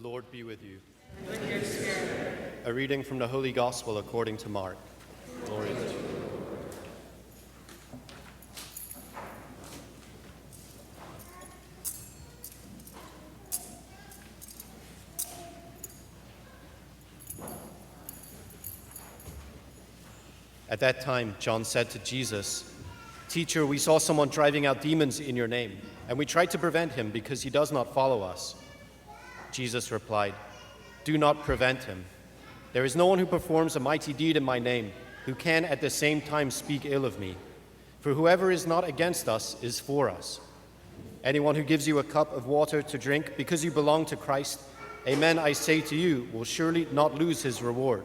The Lord be with you. With your spirit. A reading from the Holy Gospel according to Mark. Glory to you. At that time, John said to Jesus, "Teacher, we saw someone driving out demons in your name, and we tried to prevent him because he does not follow us." Jesus replied, "Do not prevent him. There is no one who performs a mighty deed in my name who can at the same time speak ill of me. For whoever is not against us is for us. Anyone who gives you a cup of water to drink because you belong to Christ, amen, I say to you, will surely not lose his reward.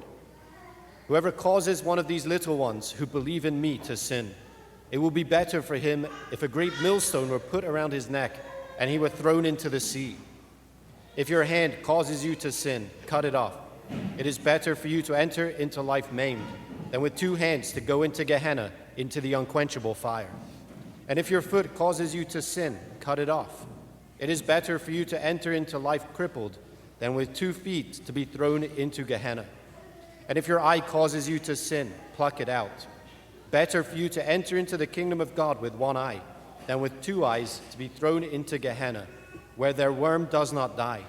Whoever causes one of these little ones who believe in me to sin, it will be better for him if a great millstone were put around his neck and he were thrown into the sea. If your hand causes you to sin, cut it off. It is better for you to enter into life maimed than with two hands to go into Gehenna, into the unquenchable fire. And if your foot causes you to sin, cut it off. It is better for you to enter into life crippled than with 2 feet to be thrown into Gehenna. And if your eye causes you to sin, pluck it out. Better for you to enter into the kingdom of God with 1 eye than with 2 eyes to be thrown into Gehenna, where their worm does not die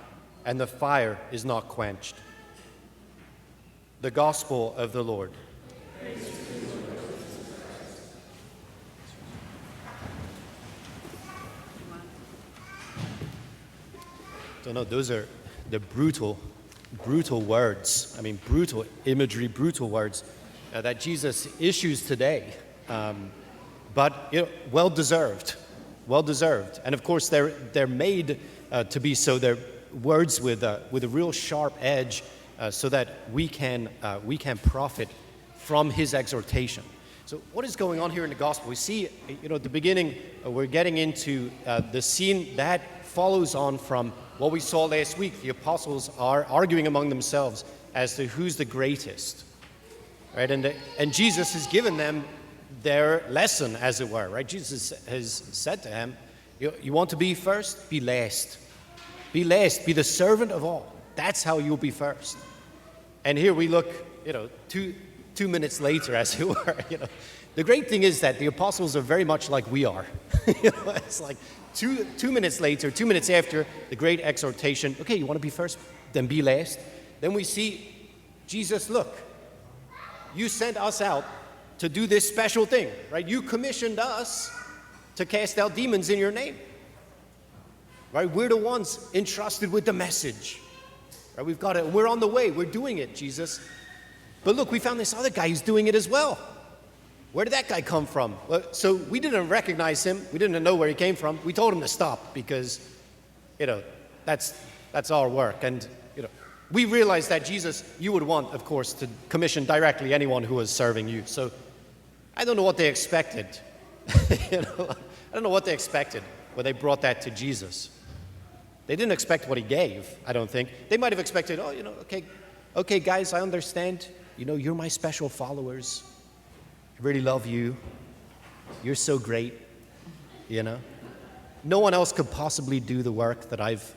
and the fire is not quenched." The Gospel of the Lord. Don't know, those are the brutal words. I mean, brutal imagery, brutal words that Jesus issues today. But well deserved. And of course, they're made to be so. They're words with a real sharp edge, so that we can profit from his exhortation. So, what is going on here in the gospel? We see, at the beginning, we're getting into the scene that follows on from what we saw last week. The apostles are arguing among themselves as to who's the greatest, right? And Jesus has given them their lesson, as it were, right? Jesus has said to them, you want to be first? Be last. Be last. Be the servant of all. That's how you'll be first. And here we look, 2 minutes later, as it were. The great thing is that the apostles are very much like we are. It's like two minutes later, 2 minutes after the great exhortation. Okay, you want to be first? Then be last. Then we see Jesus, look, you sent us out to do this special thing, right? You commissioned us to cast out demons in your name, right? We're the ones entrusted with the message, right? We've got it. We're on the way. We're doing it, Jesus. But look, we found this other guy who's doing it as well. Where did that guy come from? Well, so we didn't recognize him. We didn't know where he came from. We told him to stop because, that's our work. And, we realized that Jesus, you would want, of course, to commission directly anyone who was serving you. So I don't know what they expected. I don't know what they expected when they brought that to Jesus. They didn't expect what he gave, I don't think. They might have expected, okay, guys, I understand. You're my special followers. I really love you. You're so great, No one else could possibly do the work that I've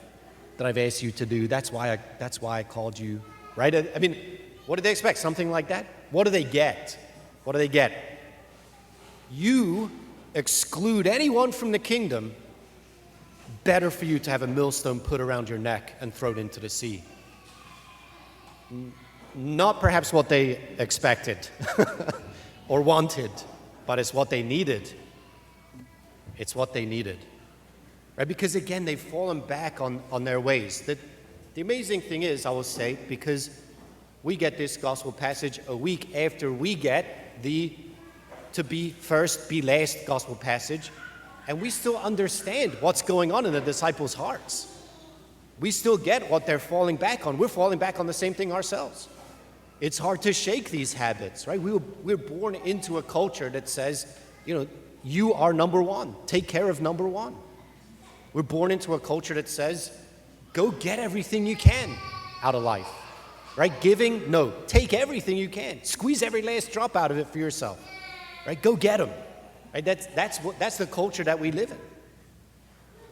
asked you to do. That's why I called you, right? I mean, what did they expect? Something like that? What do they get? You exclude anyone from the kingdom, better for you to have a millstone put around your neck and thrown into the sea. Not perhaps what they expected or wanted, but it's what they needed. It's what they needed. Right? Because again, they've fallen back on their ways. The amazing thing is, I will say, because we get this gospel passage a week after we get the to be first, be last gospel passage, and we still understand what's going on in the disciples' hearts. We still get what they're falling back on. We're falling back on the same thing ourselves. It's hard to shake these habits, right? We're born into a culture that says, you are number one. Take care of number one. We're born into a culture that says, go get everything you can out of life, right? Giving, no. Take everything you can. Squeeze every last drop out of it for yourself, right? Go get them, right? That's the culture that we live in.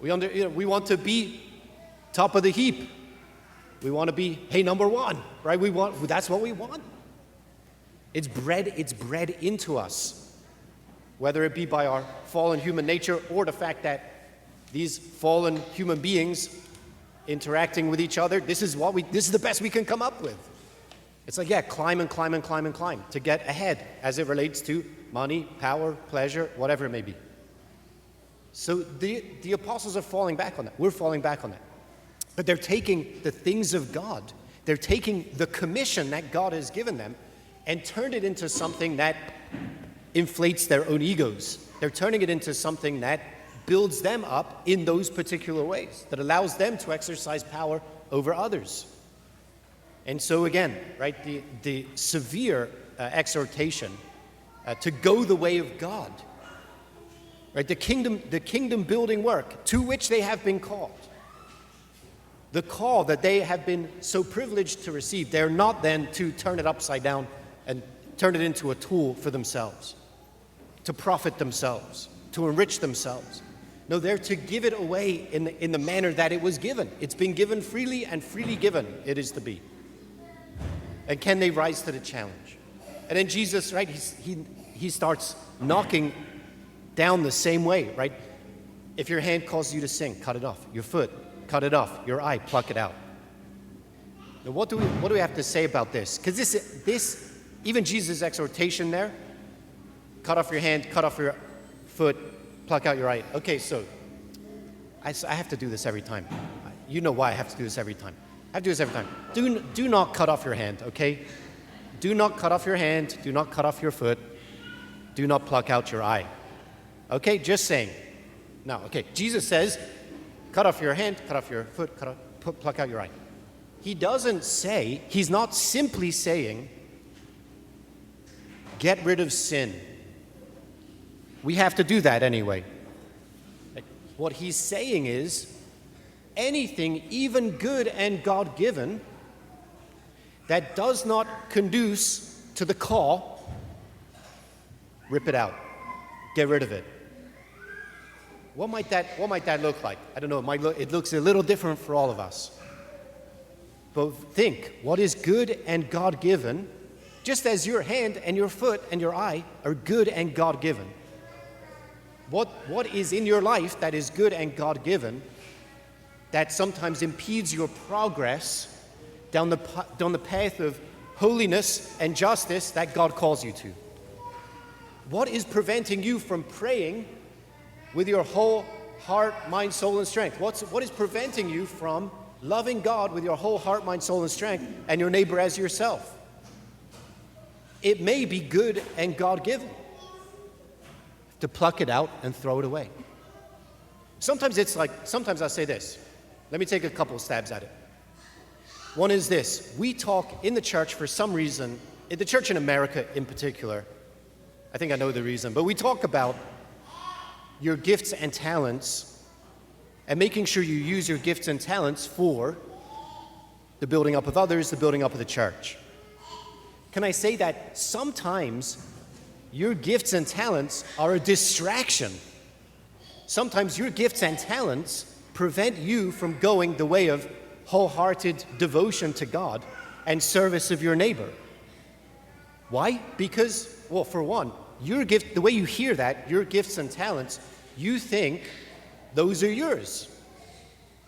We want to be top of the heap. We want to be, hey, number one, right? That's what we want. It's bred into us, whether it be by our fallen human nature or the fact that these fallen human beings interacting with each other, this is the best we can come up with. It's like, yeah, climb and climb and climb and climb to get ahead as it relates to money, power, pleasure, whatever it may be. So the apostles are falling back on that. We're falling back on that. But they're taking the things of God. They're taking the commission that God has given them and turned it into something that inflates their own egos. They're turning it into something that builds them up in those particular ways, that allows them to exercise power over others. And so again, right, the severe exhortation to go the way of God, right, the kingdom building work to which they have been called, the call that they have been so privileged to receive, they're not then to turn it upside down and turn it into a tool for themselves, to profit themselves, to enrich themselves. No, they're to give it away in the manner that it was given. It's been given freely, and freely given it is to be. And can they rise to the challenge? And then Jesus, right, he starts knocking down the same way, right? If your hand causes you to sin, cut it off. Your foot, cut it off. Your eye, pluck it out. Now, what do we have to say about this? Because this, even Jesus' exhortation there, cut off your hand, cut off your foot, pluck out your eye. Okay, so I have to do this every time. You know why I have to do this every time. I have to do this every time. Do not cut off your hand, okay? Do not cut off your hand. Do not cut off your foot. Do not pluck out your eye. Okay, just saying. Now, okay, Jesus says, cut off your hand, cut off your foot, pluck out your eye. He doesn't say, he's not simply saying, get rid of sin. We have to do that anyway. What he's saying is, anything, even good and God-given, that does not conduce to the call, rip it out. Get rid of it. What might that look like? I don't know. It looks a little different for all of us. But think, what is good and God-given, just as your hand and your foot and your eye are good and God-given. What is in your life that is good and God-given that sometimes impedes your progress down the path of holiness and justice that God calls you to? What is preventing you from praying with your whole heart, mind, soul, and strength? What is preventing you from loving God with your whole heart, mind, soul, and strength, and your neighbor as yourself? It may be good and God-given. To pluck it out and throw it away. Sometimes I say this. Let me take a couple of stabs at it. One is this. We talk in the church for some reason, in the church in America in particular, I think I know the reason, but we talk about your gifts and talents and making sure you use your gifts and talents for the building up of others, the building up of the church. Can I say that sometimes your gifts and talents are a distraction? Sometimes your gifts and talents prevent you from going the way of wholehearted devotion to God and service of your neighbor. Why? Because, well, for one, your gift, the way you hear that, your gifts and talents, you think those are yours.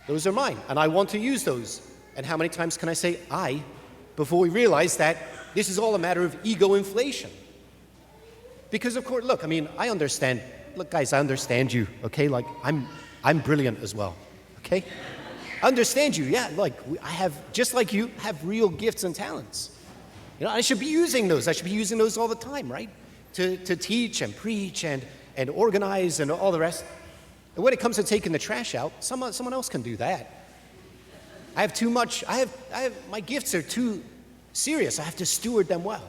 Those are mine, and I want to use those. And how many times can I say I before we realize that this is all a matter of ego inflation? Because of course, look, I mean, I understand. Look, guys, I understand you, okay? Like, I'm brilliant as well, okay? I understand you, yeah. Like, I have, just like you, have real gifts and talents. You know, I should be using those. I should be using those all the time, right? To teach and preach and organize and all the rest. And when it comes to taking the trash out, someone else can do that. I have too much. My gifts are too serious. I have to steward them well.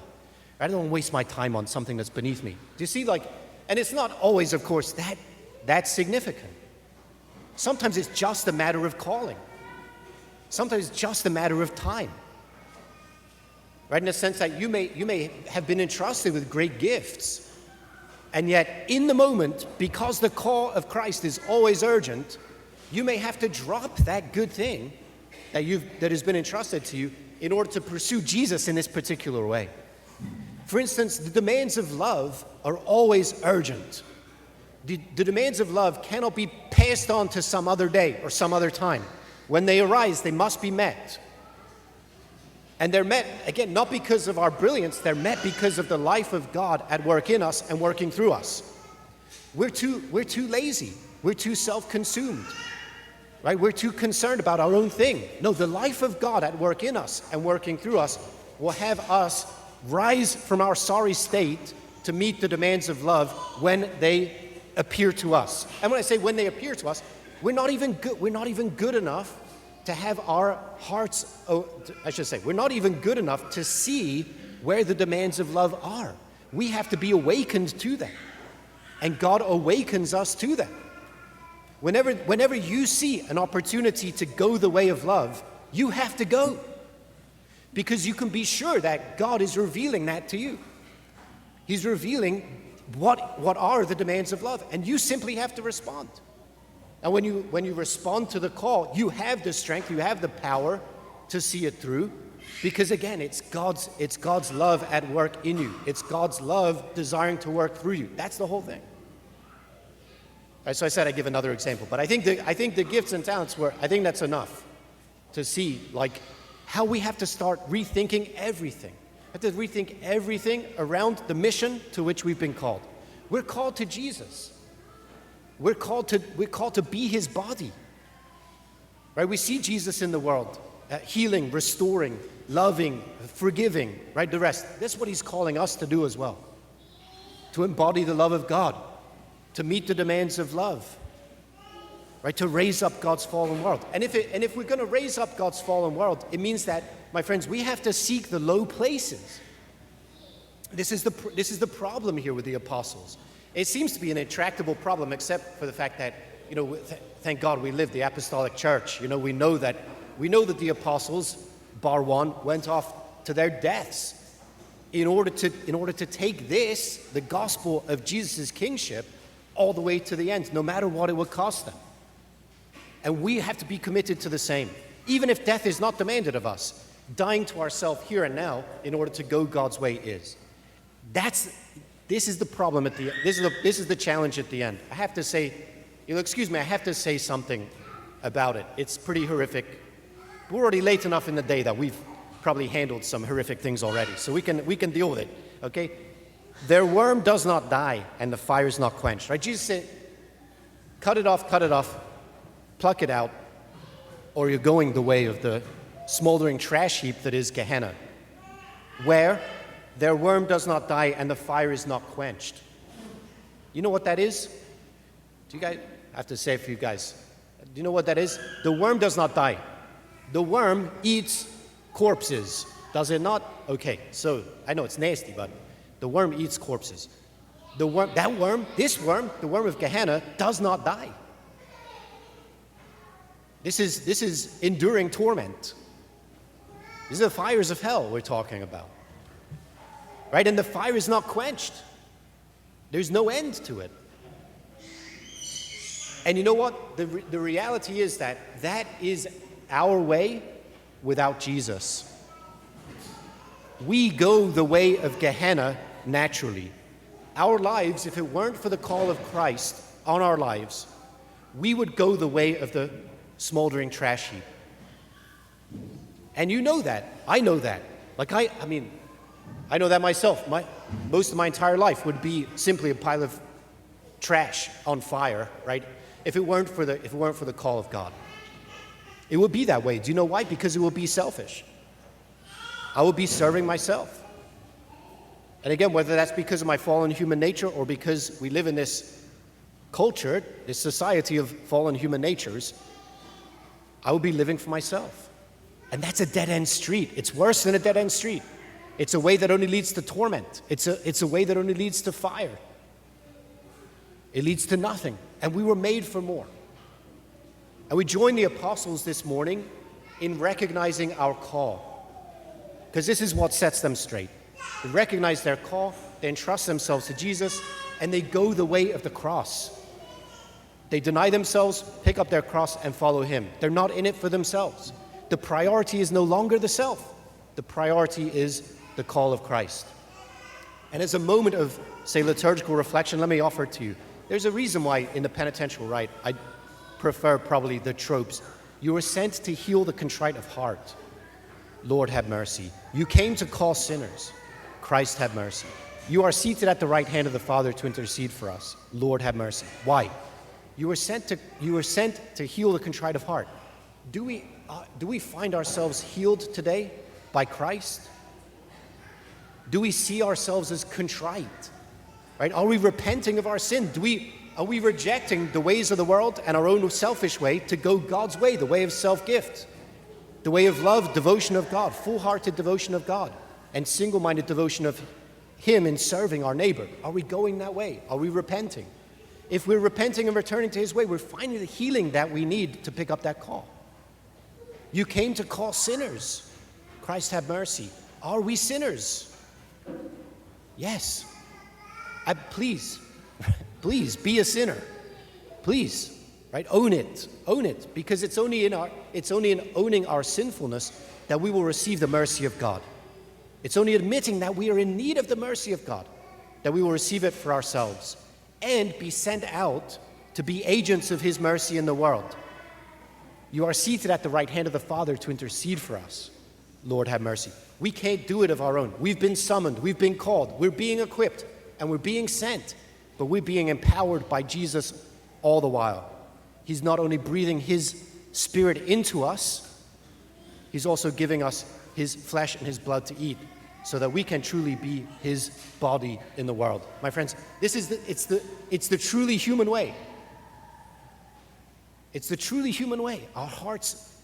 I don't want to waste my time on something that's beneath me. Do you see, like, and it's not always, of course, that's significant. Sometimes it's just a matter of calling. Sometimes it's just a matter of time. Right, in the sense that you may have been entrusted with great gifts, and yet in the moment, because the call of Christ is always urgent, you may have to drop that good thing that has been entrusted to you in order to pursue Jesus in this particular way. For instance, the demands of love are always urgent. The demands of love cannot be passed on to some other day or some other time. When they arise, they must be met. And they're met, again, not because of our brilliance, they're met because of the life of God at work in us and working through us. We're too lazy. We're too self-consumed. Right? We're too concerned about our own thing. No, the life of God at work in us and working through us will have us rise from our sorry state to meet the demands of love when they appear to us. And when I say when they appear to us, we're not even good enough to have our hearts, we're not even good enough to see where the demands of love are. We have to be awakened to them. And God awakens us to them. Whenever you see an opportunity to go the way of love, you have to go. Because you can be sure that God is revealing that to you. He's revealing what are the demands of love, and you simply have to respond. And when you respond to the call, you have the strength, you have the power to see it through, because again, it's God's love at work in you. It's God's love desiring to work through you. That's the whole thing. Right, so I said I'd give another example, but I think the gifts and talents I think that's enough to see like how we have to start rethinking everything. We have to rethink everything around the mission to which we've been called. We're called to Jesus. We're called to be his body. Right? We see Jesus in the world, healing, restoring, loving, forgiving, right? The rest. That's what he's calling us to do as well. To embody the love of God, to meet the demands of love, right? To raise up God's fallen world. And if we're going to raise up God's fallen world, it means that, my friends, we have to seek the low places. This is the problem here with the apostles. It seems to be an intractable problem, except for the fact that, thank God we live the apostolic church. We know that the apostles, bar one, went off to their deaths in order to take the gospel of Jesus' kingship, all the way to the end, no matter what it would cost them. And we have to be committed to the same, even if death is not demanded of us. Dying to ourselves here and now in order to go God's way is. This is the problem at the end. This is the challenge at the end. I have to say, excuse me, I have to say something about it. It's pretty horrific. We're already late enough in the day that we've probably handled some horrific things already, so we can deal with it, okay? Their worm does not die, and the fire is not quenched. Right? Jesus said, cut it off, pluck it out, or you're going the way of the smoldering trash heap that is Gehenna, where their worm does not die and the fire is not quenched. You know what that is? Do you guys, I have to say it for you guys. Do you know what that is? The worm does not die. The worm eats corpses, does it not? Okay, so I know it's nasty, but the worm eats corpses. The worm, the worm of Gehenna, does not die. This is enduring torment. These are the fires of hell we're talking about. Right? And the fire is not quenched. There's no end to it. And you know what? The reality is that is our way without Jesus. We go the way of Gehenna naturally. Our lives, if it weren't for the call of Christ on our lives, we would go the way of the smoldering trash heap. And you know that. I know that. Like I know that myself. Most of my entire life would be simply a pile of trash on fire, right? If it weren't for the call of God. It would be that way. Do you know why? Because it would be selfish. I would be serving myself. And again, whether that's because of my fallen human nature or because we live in this culture, this society of fallen human natures, I would be living for myself. And that's a dead-end street. It's worse than a dead-end street. It's a way that only leads to torment. It's a way that only leads to fire. It leads to nothing. And we were made for more. And we join the apostles this morning in recognizing our call. Because this is what sets them straight. They recognize their call, they entrust themselves to Jesus, and they go the way of the cross. They deny themselves, pick up their cross, and follow him. They're not in it for themselves. the priority is no longer the self. The priority is the call of Christ. And as a moment of, say, liturgical reflection, let me offer it to you. There's a reason why in the penitential rite, I prefer probably the tropes. You were sent to heal the contrite of heart. Lord, have mercy. You came to call sinners. Christ, have mercy. You are seated at the right hand of the Father to intercede for us. Lord, have mercy. Why? You were sent to heal the contrite of heart. Do we find ourselves healed today by Christ? Do we see ourselves as contrite? Right? Are we repenting of our sin? Are we rejecting the ways of the world and our own selfish way to go God's way, the way of self-gift, the way of love, devotion of God, full-hearted devotion of God, and single-minded devotion of Him in serving our neighbor? Are we going that way? Are we repenting? If we're repenting and returning to His way, we're finding the healing that we need to pick up that call. You came to call sinners. Christ, have mercy. Are we sinners? Yes. Please be a sinner. Please, right? Own it, because it's only in owning our sinfulness that we will receive the mercy of God. It's only admitting that we are in need of the mercy of God that we will receive it for ourselves and be sent out to be agents of His mercy in the world. You are seated at the right hand of the Father to intercede for us. Lord, have mercy. We can't do it of our own. We've been summoned, we've been called, we're being equipped, and we're being sent, but we're being empowered by Jesus all the while. He's not only breathing His Spirit into us, He's also giving us His flesh and His blood to eat so that we can truly be His body in the world. My friends, it's the truly human way. It's the truly human way. Our hearts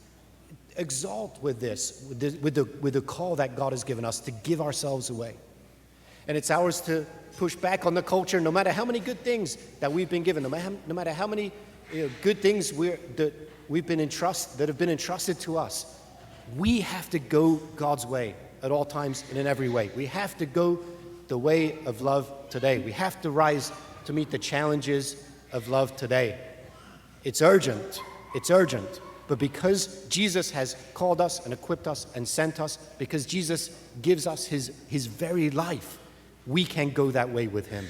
exalt with this, with the call that God has given us to give ourselves away. And it's ours to push back on the culture, no matter how many good things that we've been given, no matter how many good things that have been entrusted to us. We have to go God's way at all times and in every way. We have to go the way of love today. We have to rise to meet the challenges of love today. It's urgent. But because Jesus has called us and equipped us and sent us, because Jesus gives us his very life, we can go that way with Him.